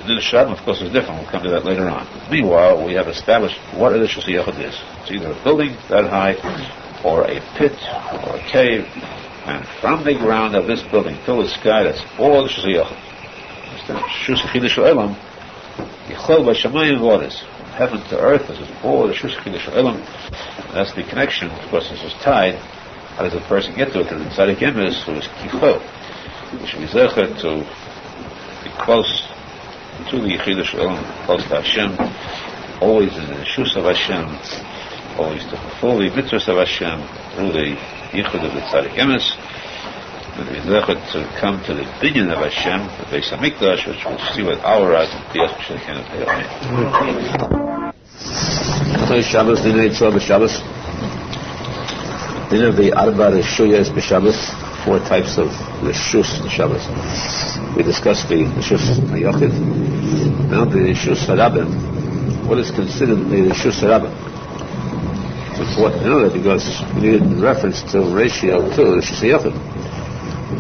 The Shabbat, of course, is different. We'll come to that later on. Meanwhile, we have established what a Shusayachad is. It's either a building that high, or a pit, or a cave, and from the ground of this building till the sky, that's all the Shusayachad. Shus Chidush Olam, Yichol B'Shamayim V'Odes, heaven to earth. This is all the Shus Chidush Olam. That's the connection. Of course, this is tied. How does a person get to it? To the tzadik emes, who is kiruv, which is zecher to be close to the Chidush Olam, close to Hashem, always in the Shus of Hashem, always to fulfill the mitzvahs of Hashem through the yichud of the tzadik emes. To come to the binyan of Hashem, the Beis Hamikdash, which we'll see with our eyes and the Shulchan. Shabbos, Dinei Tzor b'Shabbos. Dinei v'Arba Reshuyas b'Shabbos. 4 types of Reshus Shabbos. We discussed the Reshus HaYachid. Now the Reshus HaRabim. What is considered the Reshus HaRabim? It's important to know that because we need reference to ratio to the Reshus HaYachid.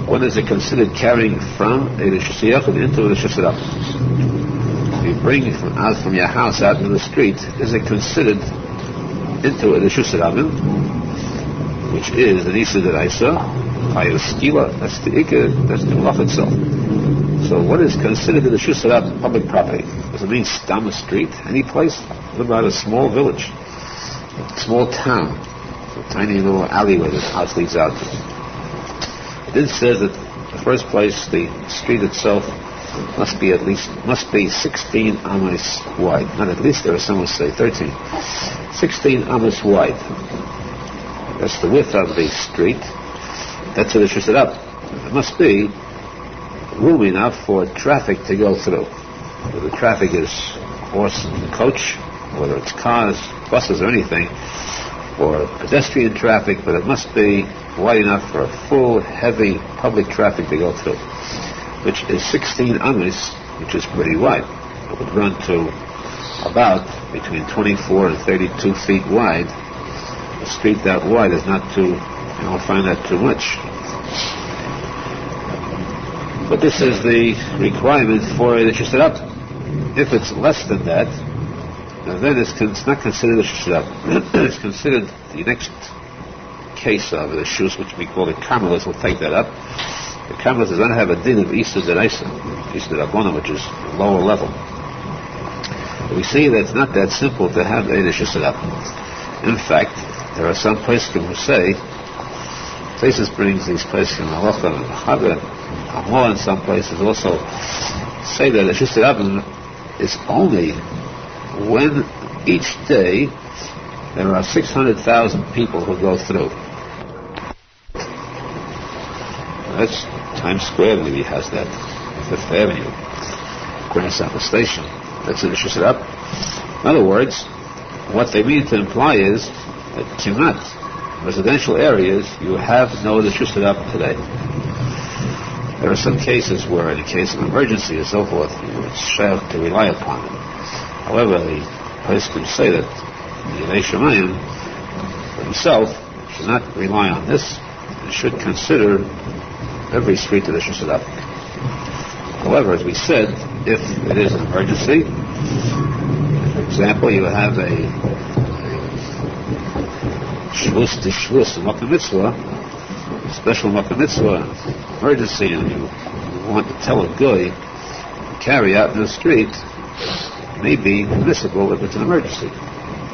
What is it considered carrying from a Reshus HaYachid into a Reshus HaRabim? You bring it from your house out into the street, is it considered into a Reshus HaRabim, which is an Isa D'Raisa, Skila, that's the Ikka, that's the Halacha itself. So what is considered a Reshus HaRabim, public property? Does it mean Stam street, any place? What about a small village, a small town, a tiny little alleyway that the house leads out to? It says that in the first place, the street itself must be 16 amos wide. Not at least, there are some who say 13. 16 amos wide. That's the width of the street. That's what it should set up. There must be room enough for traffic to go through. So the traffic is horse and coach, whether it's cars, buses, or anything, or pedestrian traffic, but it must be wide enough for a full, heavy public traffic to go through, which is 16 amis, which is pretty wide. It would run to about between 24 and 32 feet wide. A street that wide is not too, you don't find that too much. But this is the requirement for the Shusarab. If it's less than that, then it's not considered a Shusarab. It's considered the next case of the Shus, which we call the Carmelites. We'll take that up. The Carmelites does not have a din of Isa Deraisa, Isa Derabona, which is lower level. We see that it's not that simple to have a Shusarab. In fact, there are some poskim who say, places brings these poskim, Halacha and Chaver, more in some places also say that the Shusarab is only when each day there are 600,000 people who go through. That's Times Square maybe has that, Fifth Avenue, Grand Central Station. That's the Shusarab. In other words, what they mean to imply is that Kimat, residential areas, you have no Shusarab today. There are some cases where, in a case of emergency and so forth, it's shayach to rely upon it. However, the place can say that the Yerushalmi himself should not rely on this, and should consider every street to the Shusarab. However, as we said, if it is an emergency, for example, you have a shvus to shvus, a makom mitzvah, special makom mitzvah, emergency, and you want to tell a guy to carry out in the street, may be permissible if it's an emergency,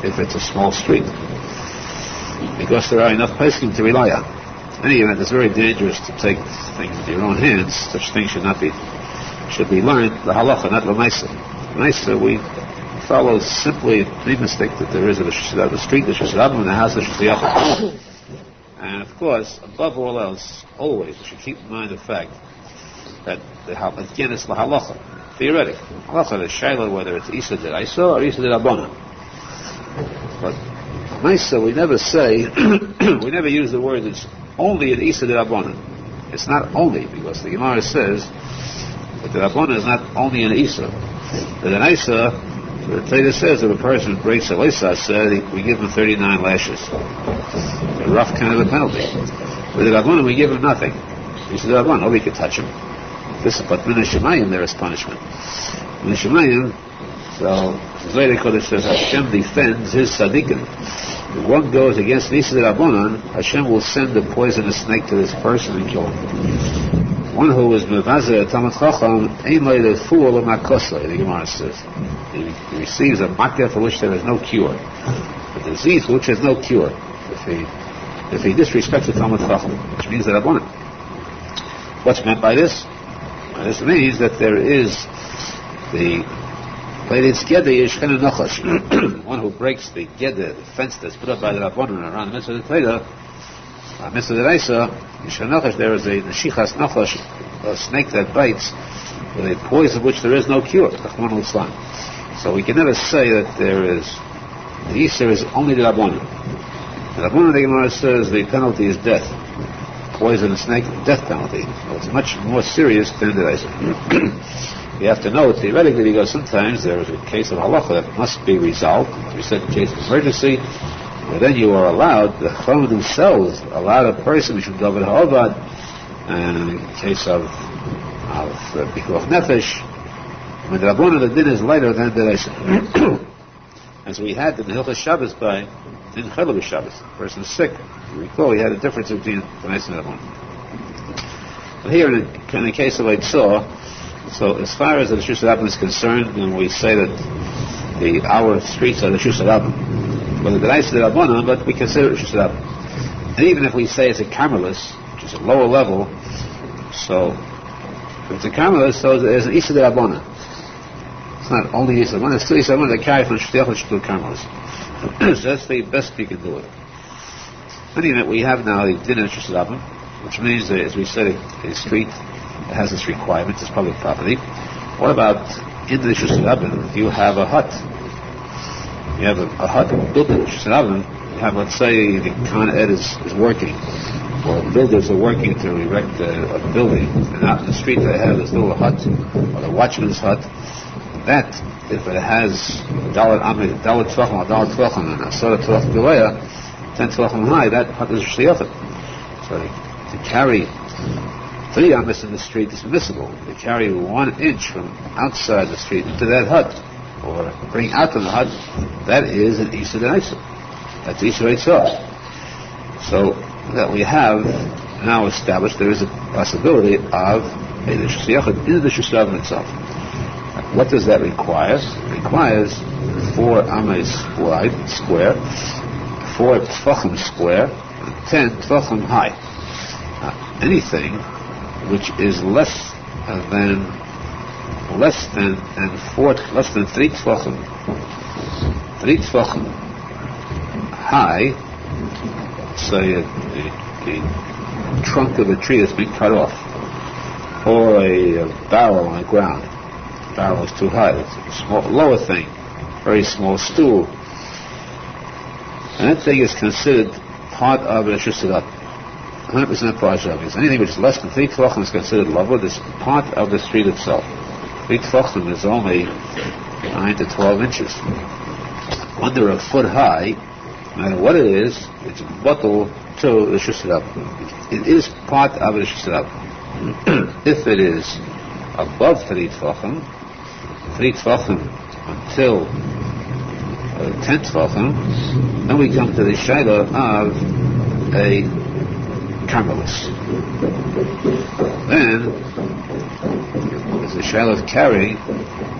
if it's a small street, because there are enough poskim to rely on. In any event, it's very dangerous to take things into your own hands. Such things should be learned, the halacha, not the maisa. Maisa, we follow simply the mistake that there is a street, the Shusarab, and the house, the Shusarab. And of course, above all else, always we should keep in mind the fact that again it's the halacha, theoretic. Halacha is shayla whether it's Isa Deraisa or Isa Derabona. But Maisa, we never say, we never use the word it's only an Isa Derabona. It's not only, because the Gemara says that the Derabona is not only an Isa. The Deraisa, the Torah says if a person breaks a Leisa, we give him 39 lashes. A rough kind of a penalty. With the Rabbanon, we give him nothing. He said, Rabbanon, nobody can touch him. But Menachem Mendel, there is punishment. Menachem Mendel, so Zohar Kodesh says Hashem defends his tzadikim. If one goes against Nisa Rabbanon, Hashem will send a poisonous snake to this person and kill him. One who is Mevazer Talmud Chacham, ain't like a fool of Makosa, the Gemara says. He receives a makkah for which there is no cure. A disease for which there is no cure. If he disrespects the Talmud Chacham, which means the Rabbanon. What's meant by this? This means that there is one who breaks the geder, the fence that's put up by the Rabbanon around the mitzvah of the Torah, mitzvah of there is a neshichas nachash, a snake that bites, with a poison which there is no cure. So we can never say that there is, the Easter is only the Rabbanon. The Rabbanon, the Gemara says, the penalty is death. Poison a snake, death penalty. So it's much more serious than the Easter. You have to know it theoretically, because sometimes there is a case of halacha that must be resolved. We said in case of emergency, but then you are allowed, the Chachamim themselves allowed a person, which would go with Ha'avad, and in case of Pikuach Nefesh, when the Rabbanon, the din is lighter than the Reisa. As we had in the Hilchos Shabbos by in Chelav Shabbos, the person is sick. You recall we had a difference between the Reisa and the Rabbanon. But here in the case of Arizal, so as far as the Shusarab is concerned, when we say that our streets are the Shusarab, well, the Reisa is the Rabbanon, but we consider it Shusarab. And even if we say it's a Carmelis, which is a lower level, so if it's a Carmelis, so there's an Isa de Rabbanon. It's not only Isa de Rabbanon, it's still Isa de Rabbanon that carry from Shtiyach to Carmelis. So that's the best we can do it. In any event, we have now the din of Shusarab, which means that, as we said, a street has its requirements, it's public property. What about in the Shusarab, if you have a hut? You have a hut built in Rishus Rabin. You have, let's say, the Con Ed is working, or builders are working to erect a building, and out in the street they have this little hut, or the watchman's hut. That, if it has Dalet Tvachim or Dalet Tvachim and Asara Tvachim Gilea, 10 Tvachim high, that hut is Rishayachim. So to carry 3 amas in the street is permissible. To carry 1 inch from outside the street into that hut, or bring out of the hut, that is an Isa D'Isa. That's Isa D'Isa. So that we have now established there is a possibility of a Rishus Yachid in the Rishus Rabin itself. What does that require? It requires 4 amas wide, square, 4 tfachim square, and 10 tfachim high. Anything which is less than 3 tfachim high, say the trunk of a tree that's been cut off, or a barrel on the ground. The barrel is too high. It's a small, lower thing, very small stool. And that thing is considered part of the Rishus Rabin. 100% part of it. Anything which is less than 3 tefachim is considered lavud. This part of the street itself. 3 tefachim is only 9 to 12 inches. Under a foot high, no matter what it is, it's bottle to the Rishus Rabin. It is part of the Rishus Rabin. If it is above 3 tefachim until 10 tefachim, then we come to the shayla of a carmelis. Then there's the shayla of carrying,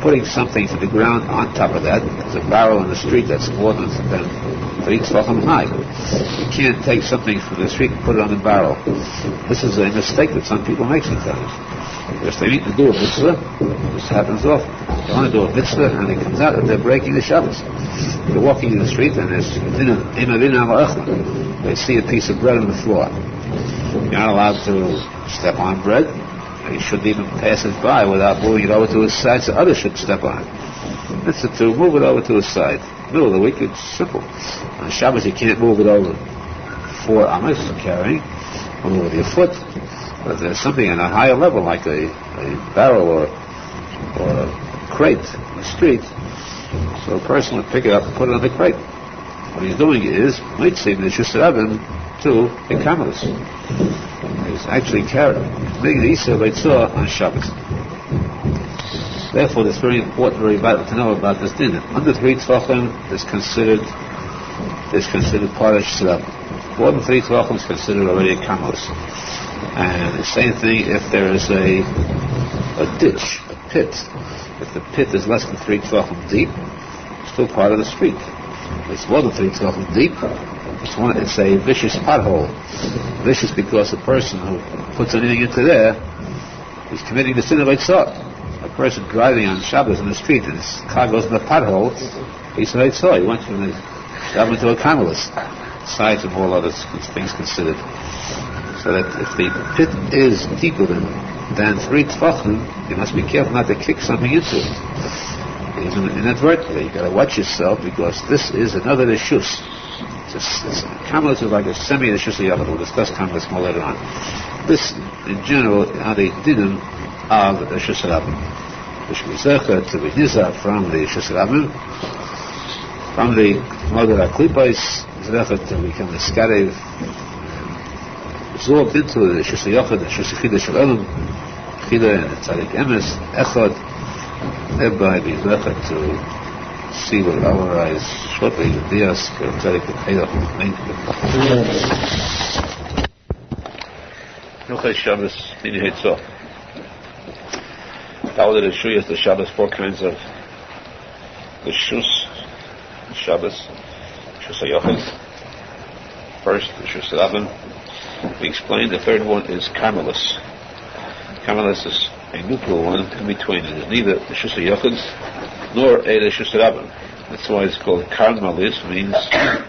putting something to the ground on top of that. There's a barrel in the street that's more than 3 tefachim high. You can't take something from the street and put it on the barrel. This is a mistake that some people make sometimes. Because they need to do a mitzvah, this happens often. They want to do a mitzvah and it comes out that they're breaking the Shabbos. They're walking in the street and they see a piece of bread on the floor. You're not allowed to step on bread. You shouldn't even pass it by without moving it over to his side so others should step on it. Mitzvah to move it over to his side. Middle of the week, it's simple. On Shabbos you can't move it over 4 amas carrying, move it with your foot. But there's something on a higher level, like a barrel or a crate in the street. So a person would pick it up and put it on the crate. What he's doing is, might seem the Rishus Rabin to a carmelis. He's actually making the Isa Beitzah on Shabbos. Therefore, it's very important, very vital to know about this din. Under 3 tefachim is considered part of Rishus Rabin. More than 3 tefachim is considered already a carmelis. And the same thing if there is a ditch, a pit. If the pit is less than 3 tefachim deep, it's still part of the street. If it's more than 3 tefachim deep, it's a vicious pothole. Vicious because the person who puts anything into there is committing the sin of Eitzah. A person driving on Shabbos in the street and his car goes in the pothole, he's an Eitzah. He went from the Shabbos to a carmelis. Besides and all other things considered. So that if the pit is deeper than 3 tefachim, you must be careful not to kick something into it. Even inadvertently, you've got to watch yourself because this is another rishus. Carmelis is like a semi-rishus yachid. We'll discuss carmelis more later on. This, in general, are the dinim of the Rishus Rabin. Which we zecher to be nizar from the Rishus Rabin, from the Moder HaKlipos, zecher to become the skarev, absorbed into the Rishus Yachid, the Rishus Chida Shel Olam, Chida and the Tzadik Emes, Echad, thereby be zecher to see with our eyes shortly the Dias, the Tzadik Chida, Hilchei Shabbos, Nini Heitzah. Talmud Rishuyas, the Shabbos, 4 kinds of Rishus, Shabbos, Rishus HaYachid. First, Rishus Rabin. We explained the third one is carmelis. Carmelis is a neutral one in between. It is neither Rishus HaYachid nor a Rishus Rabin. That's why it's called carmelis, means a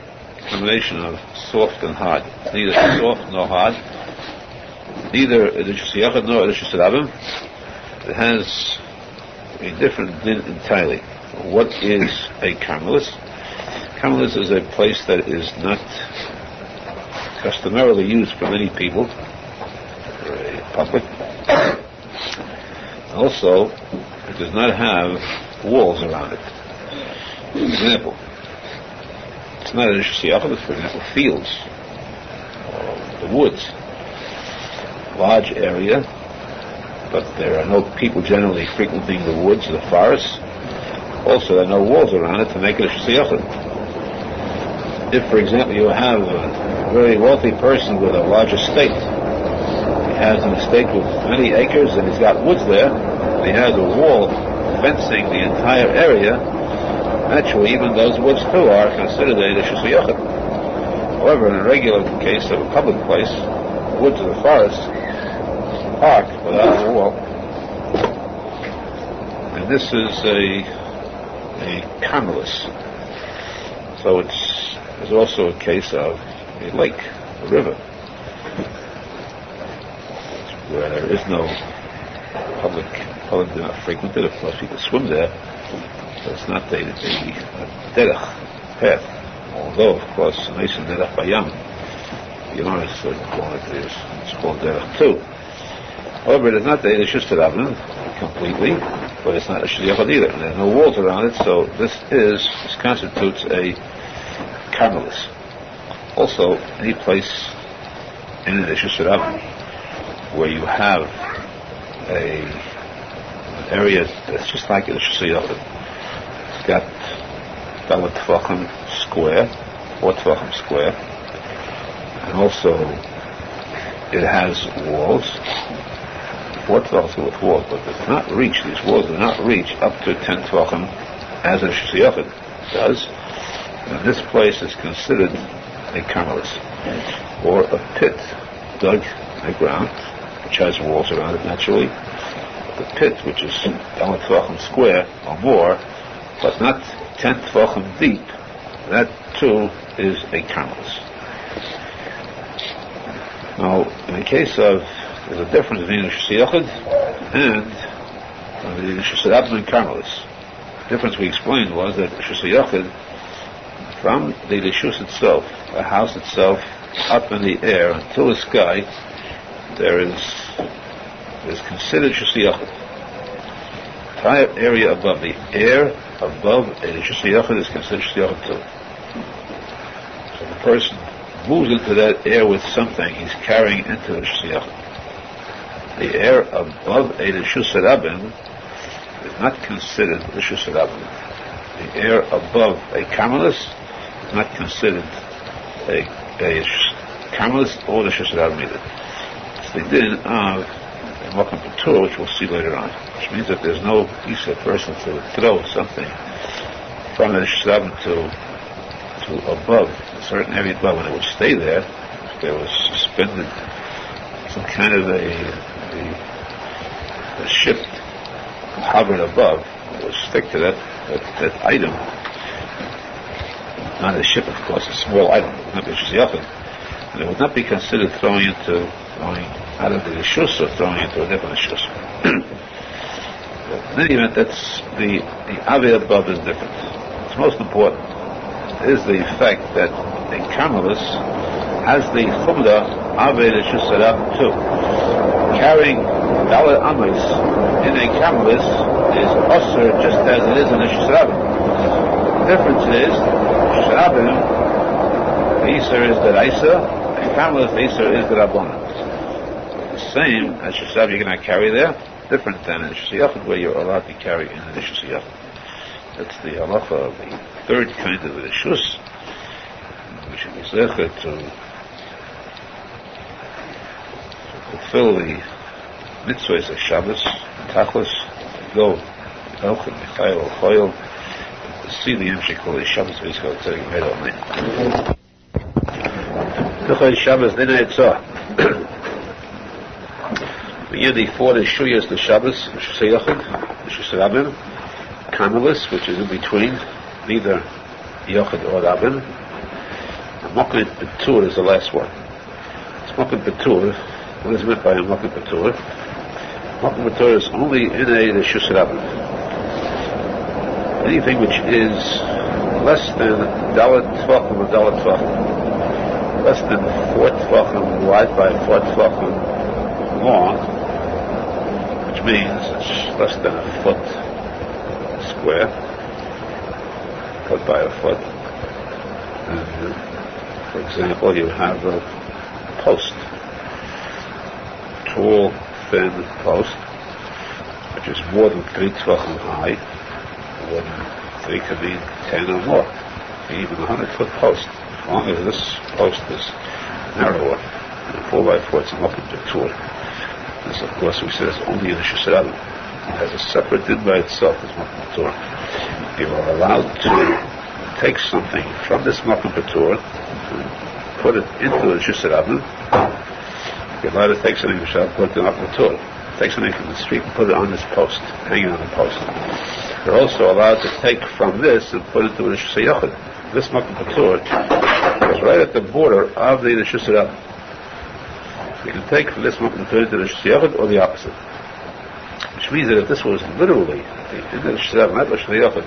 combination of soft and hard. Neither soft nor hard. Neither Rishus HaYachid nor Rishus Rabin. It has a different din entirely. What is a carmelis? Carmelis is a place that is not customarily used for many people, for a public. Also, it does not have walls around it. For example, it's not an Shiyachah, but for example, fields, or the woods, large area, but there are no people generally frequenting the woods or the forests. Also, there are no walls around it to make it a Shiyachah. If, for example, you have a very wealthy person with a large estate, he has an estate with many acres and he's got woods there, and he has a wall fencing the entire area, naturally even those woods too are considered a Shiyachah. However, in a regular case of a public place, the woods or the forest, park without a wall, and this is a Carmelis. So there's also a case of a lake, a river, where there is no public do not frequent it. Of course, people swim there, but it's not a derech path. Although, of course, nice and derech bayam, it's called derech too. However, it is not a reshus rabbanan completely, but it's not a shliachot either. There are no walls around it, so this constitutes a Carmelis. Also, any place in the reshus rabbanan where you have an area that's just like a reshus rabbanan, it's got 4 tvachim square, and also it has walls. 4 tvachim with walls, but these walls do not reach up to 10 tvachim as a shiyachid does. And this place is considered a Carmelis, or a pit dug in the ground, which has walls around it naturally. The pit, which is 4 tvachim square or more, but not 10 tvachim deep, that too is a Carmelis. Now, in the case of, there's a difference between the Shiyachid and the Shusarabim and Carmelis. The difference we explained was that the Shiyachid, from the Rishus itself, the house itself, up in the air until the sky, there is considered Shiyachid. The entire area above the air, above a Shiyachid, is considered Shiyachid too. So the person moves into that air with something he's carrying into the Shiyachid. The air above a Reshus Rabbanan is not considered Reshus Rabbanan. The air above a Carmelis is not considered a Carmelis or Reshus Rabbanan either. It's the din of Menachem Mendel, which we'll see later on, which means that there's no use of person to throw something from the Reshus Rabbanan to above, a certain area above, and it would stay there. If there was suspended some kind of a ship hovered above, it would stick to that item. Not a ship, of course, a small item. It would not be shiyachid, and it would not be considered throwing out of the reshus or throwing into a different reshus. In any event, that's the ave above is different. What's most important is the fact that a Carmelis has the chumda ave reshus rabbanan too. Carrying Dalet Amos in a Carmelis is osir just as it is in a Reshus Rabbanan. The difference is, Reshus Rabbanan, the Isser is the Raisa, and Carmelis, the Isser is the Rabbanan. The same as Reshus Rabbanan you cannot carry there, different than in Reshus Yachid where you're allowed to carry in the Reshus Yachid. That's the Halacha of the third kind of the Reshus, which should be zecher to fulfill the mitzvahs of Shabbos, Tachlis, go, Elchim, Michael, Choyel, to see the Yemshik called the Shabbos, which is called Tzadik Medo Amen. Tuchay Shabbos, Dina Yitzah. We hear the 4 Shuyas to Shabbos, Reshus Yachid, Reshus Rabbanan, Carmelis, which is in between, neither Yachid or Rabbanan, and Menachem Mendel is the last one. It's Menachem Mendel. What is meant by a Menachem Mendel? Menachem Mendel is only in a Reshus Rabbanan. Anything which is less than dalet tvachim or dalet tvachim, less than 4 tvachim wide by 4 tvachim long, which means it's less than a foot square, foot by a foot. And, for example, you have a post, tall, thin post, which is more than 3 tvachim high. More than 3 could be 10 or more, even a 100-foot post. As long as this post is narrower than 4 by 4, it's a mokum betur. This, of course, we said is only in the Shusarabim. It has a separate din by itself as mokum betur. You are allowed to take something from this mokum betur, put it into the Shusarabim. You're allowed to take something from put it in mokum betur. Take something from the street and put it on this post, hang it on the post. You're also allowed to take from this and put it into the Rishus HaYachid. This Makom Patur is right at the border of the Rishus HaRabim. You can take from this Makom Patur into the Rishus HaYachid or the opposite. Which means that if this was literally in the Rishus HaRabim, not Rishus HaYachid,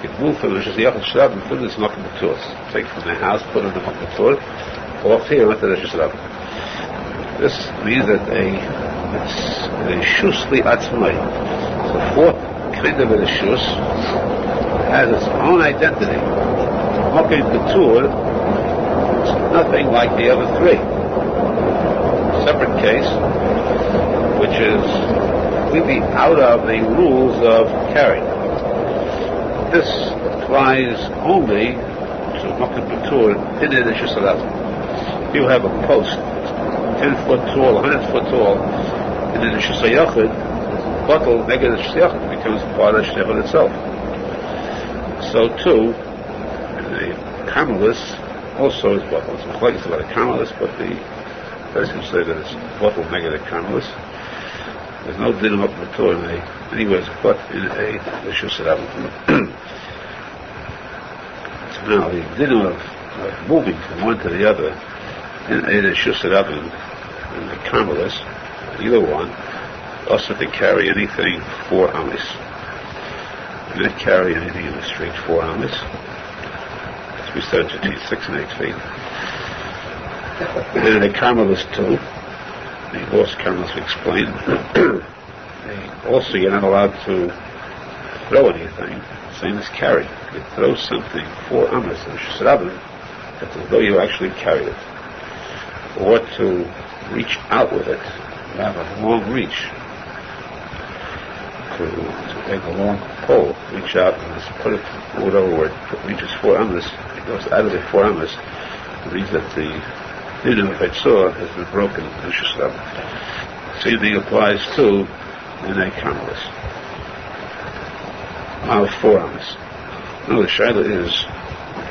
you can move from the Rishus HaYachid to and put this Makom Patur. Take from the house, put it in the Makom Patur, off here into the Rishus HaRabim. This means that a shus li atzmai, the fourth kind of a shus, has its own identity. Mokim Ketur is nothing like the other 3. Separate case, which is completely out of the rules of carrying. This applies only to Mokim Ketur in the Rishus HaRabim. If you have a post 10 foot tall, 100 foot tall, in the Rishus HaYachid, bottle negative Rishus HaYachid becomes part of the Shnevel itself. So too, in the Carmelis also is bottle. It's like it's about a Carmelis, but the person say that it's bottle negative Carmelis. There's no din of Matur anyways, but in a Rishus HaRabim. So now the din of moving from one to the other in a Rishus HaRabim and the Carmelis, either one, also to carry anything 4 amis. You not carry anything in the street 4 amis. As we said, between 6 and 8 feet. And the Carmelis too, the horse Carmelis we explained. Also, you're not allowed to throw anything, same as carry. You throw something 4 amis in the Shusarabim, it's as though you actually carried it. Or to reach out with it, you have a long reach, to take a long pole, reach out and just put it whatever where it reaches 4 amas, it goes out of the 4 amas. It means that the din of Eitzor has been broken in the Shusarabim. Same thing applies to in a Carmelis. 4 amas. Now the shaila is,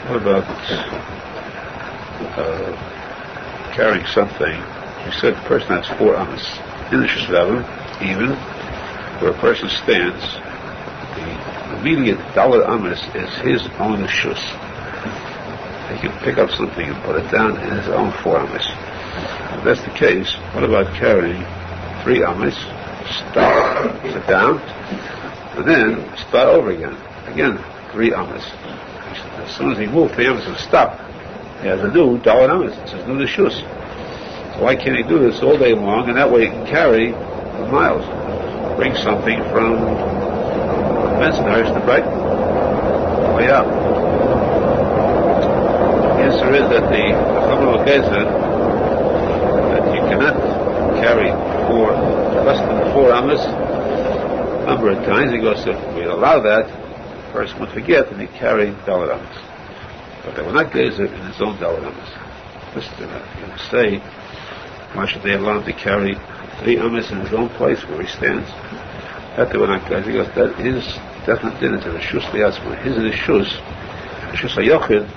what about carrying something? We said the person has 4 amas. In the Shusarabim, even where a person stands, the immediate dollar amas is his own shus. He can pick up something and put it down in his own 4 amas. If that's the case, what about carrying 3 amas, stop, sit down, and then start over again? Again, 3 amas. As soon as he moves 3 amas and stop, he has a new dollar amas. It's his new shus. So why can't he do this all day long, and that way he can carry miles? Bring something from Bensonhurst to Brighton. Way out. The answer is that the Chacham Gezer, that you cannot carry less than 4 amas a number of times. He goes, if we allow that, the person would forget and he carried dollar amas. But they were not Gezer in his own dollar amas. This you say, why should they allow him to carry 3 amas in his own place where he stands? That they were not Gezer. That is definitely into the shus liatzma. His is the shus HaYachid